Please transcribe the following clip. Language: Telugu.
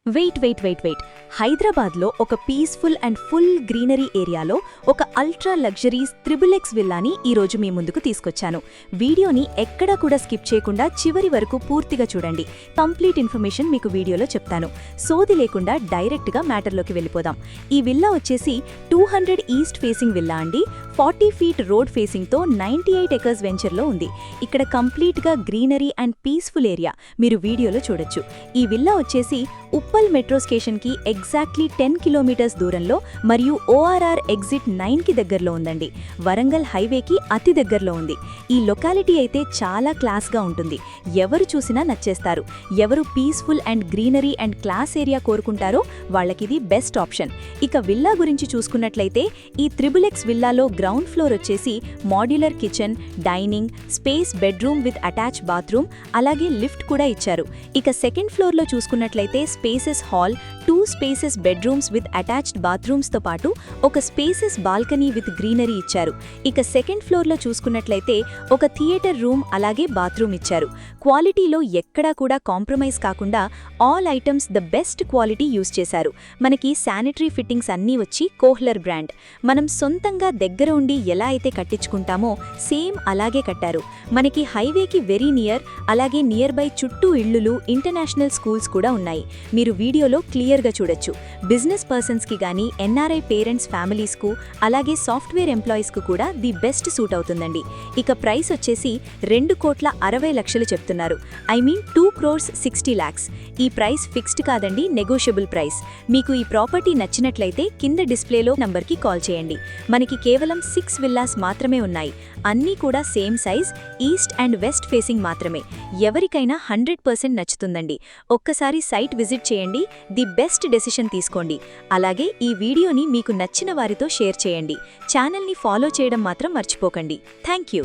వెయిట్. హైదరాబాద్లో ఒక పీస్ఫుల్ అండ్ ఫుల్ గ్రీనరీ ఏరియాలో ఒక అల్ట్రా లగ్జరీస్ త్రిబుల్-ఎక్స్ విల్లాని ఈరోజు మీ ముందుకు తీసుకొచ్చాను. వీడియోని ఎక్కడా కూడా స్కిప్ చేయకుండా చివరి వరకు పూర్తిగా చూడండి. కంప్లీట్ ఇన్ఫర్మేషన్ మీకు వీడియోలో చెప్తాను. సోది లేకుండా డైరెక్ట్గా మ్యాటర్లోకి వెళ్ళిపోదాం. ఈ విల్లా వచ్చేసి 200 ఈస్ట్ ఫేసింగ్ విల్లా అండి. 40 ఫీట్ రోడ్ ఫేసింగ్తో 98 ఎకర్స్ వెంచర్లో ఉంది. ఇక్కడ కంప్లీట్గా గ్రీనరీ అండ్ పీస్ఫుల్ ఏరియా మీరు వీడియోలో చూడొచ్చు. ఈ విల్లా వచ్చేసి ఉప్పల్ మెట్రో స్టేషన్కి ఎగ్జాక్ట్లీ 10 కిలోమీటర్స్ దూరంలో మరియు ORR ఎగ్జిట్ 9కి దగ్గరలో ఉందండి. వరంగల్ హైవేకి అతి దగ్గరలో ఉంది. ఈ లొకాలిటీ అయితే చాలా క్లాస్గా ఉంటుంది. ఎవరు చూసినా నచ్చేస్తారు. ఎవరు peaceful and greenery and class area కోరుకుంటారో వాళ్ళకిది బెస్ట్ ఆప్షన్. ఇక విల్లా గురించి చూసుకున్నట్లయితే ఈ త్రిబుల్-ఎక్స్ విల్లాలో గ్రౌండ్ ఫ్లోర్ వచ్చేసి modular kitchen, dining, space bedroom with attach bathroom, అలాగే లిఫ్ట్ కూడా ఇచ్చారు. ఇక సెకండ్ ఫ్లోర్లో చూసుకున్నట్లయితే spaces hall, 2 spaces bedrooms with attached బాత్రూమ్స్తో పాటు ఒక స్పేసెస్ బాల్కనీ విత్ గ్రీనరీ ఇచ్చారు. ఇక సెకండ్ ఫ్లోర్లో చూసుకున్నట్లయితే ఒక థియేటర్ రూమ్ అలాగే బాత్రూమ్ ఇచ్చారు. క్వాలిటీలో ఎక్కడా కూడా కాంప్రమైజ్ కాకుండా all items the best quality use చేశారు. మనకి శానిటరీ ఫిట్టింగ్స్ అన్నీ వచ్చి కోహ్లర్ బ్రాండ్. మనం సొంతంగా దగ్గర ఉండి ఎలా అయితే కట్టించుకుంటామో సేమ్ అలాగే కట్టారు. మనకి హైవేకి వెరీ నియర్, అలాగే నియర్ బై చుట్టూ ఇళ్లులు, ఇంటర్నేషనల్ స్కూల్స్ కూడా ఉన్నాయి. మీరు వీడియోలో క్లియర్గా చూడొచ్చు. బిజినెస్ పర్సన్స్కి కానీ, NRI పేరెంట్స్ ఫ్యామిలీస్కు, అలాగే సాఫ్ట్వేర్ ఎంప్లాయీస్కు కూడా ది బెస్ట్ సూట్ అవుతుందండి. ఇక ప్రైస్ వచ్చేసి 2,60,00,000 చెప్తున్నారు. I mean 2,60,00,000. ఈ ప్రైస్ ఫిక్స్డ్ కాదండి, నెగోషియబుల్ ప్రైస్. మీకు ఈ ప్రాపర్టీ నచ్చినట్లయితే కింద డిస్ప్లేలో నంబర్కి కాల్ చేయండి. మనకి కేవలం 6 విల్లాస్ మాత్రమే ఉన్నాయి. అన్నీ కూడా same size, east and west facing మాత్రమే. ఎవరికైనా 100% నచ్చుతుందండి. ఒక్కసారి సైట్ విజిట్ చేయండి, ది బెస్ట్ డెసిషన్ తీసుకోండి. అలాగే ఈ వీడియోని మీకు నచ్చిన వారితో షేర్ చేయండి. ఛానల్ని ఫాలో చేయడం మాత్రం మర్చిపోకండి. Thank you.